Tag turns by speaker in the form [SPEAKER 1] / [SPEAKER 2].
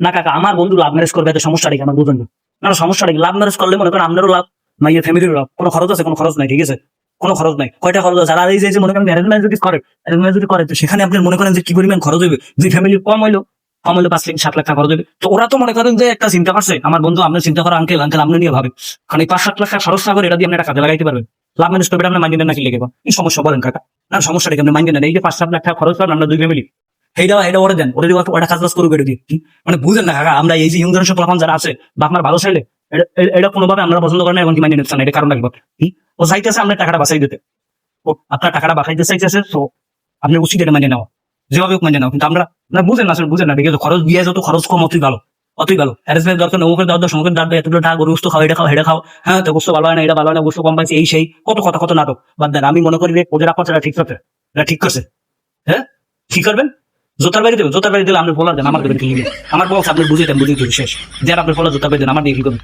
[SPEAKER 1] না কাকা, আমার বন্ধু লাভ ম্যারেজ করবে, এত সমস্যা কি আমার বুঝুন না। না সমস্যাটা কি, লাভ ম্যারেজ করলে মনে করেন আপনারও লাভ, মাইয়ের ফ্যামিলির লাভ। কোনো খরচ আছে? কোনো খরচ নাই, ঠিক আছে, কোনো খরচ নাই। কয়টা খরচ আছে? আর এই যে মনে করেন অ্যারেঞ্জ ম্যারেজ যদি করে, তো সেখানে আপনি মনে করেন যে কি পরিমাণ খরচ হবে। দুই ফ্যামিলির কম হইলো 5 লাখ 7 লাখ খরচ হবে। তো ওরা তো মনে করেন যে একটা চিন্তা করছে, আমার বন্ধু আপনি চিন্তা করেন, আঙ্কেল আপনি নিয়ে ভাবে, কারণ এই 5-7 লাখ খরচ না করে এটা দিয়ে আপনি একটা কাজে লাগাইতে পারবেন। লাভ ম্যারেজ করবে আপনি মাইন্ড নেন নাকি লেগে কি সমস্যা বলেন কাকা? না সমস্যাটা কি, আপনি মাইন্ড নেন। এই যে 5-7 লাখ খরচ করেন আমরা দুই ফ্যামিলি, এটা ওরে দেন, ওটা কাজ বাজ করবে দিয়ে। মানে বুঝেন না কাকা, আমরা এই যে ইয়ং জেনারেশন পোলাপান যারা আছে বা আপনার ভালো চাইলে এটা কোনোভাবে আমরা পছন্দ করেন না এবং কি মাইন্ড নিচ্ছেন না, এটা কারণ লাগবে। ও চাইতেছে আপনার টাকাটা বাঁচাই দিতে, ও আপনার টাকাটা বাঁচাইতে চাইতেছে, তো আপনি উচিত এটা মাইনে নেওয়া, যেভাবে হোক মাইনে নেওয়া। কিন্তু আমরা বুঝেন না, আসলে বুঝেন না, ঠিক আছে, খরচ বিয়ে যত খরচ কম অতই ভালো, অতই ভালো। অ্যারেঞ্জমেন্ট দরকার, নৌকের দাও, সমুখের দাঁড় দেয়, এতগুলো টাকা গরু গোস্ত খাও, এটা খাও, হেডে খাও, হ্যাঁ তো গোস্ত ভালো হয় না, এটা ভালো হয় না, গোস্ত কম পাইছে, এই সেই কত কথা, কত নাটক। বাদ দেন, আমি মনে করি যে ওদের আপনার ঠিক করছে, এটা ঠিক করছে। হ্যাঁ কি করবেন? জোতার বাড়ি দেবেন, জোতার বাড়ি দিলে আপনি বলার দেন আমার দেবেন কি, আমার বক্স আপনি বুঝিয়ে দেন, বুঝিয়ে শেষ। যার আপনি বলা জোতার বাড়ি দেন, আমার দিয়ে কি করবেন?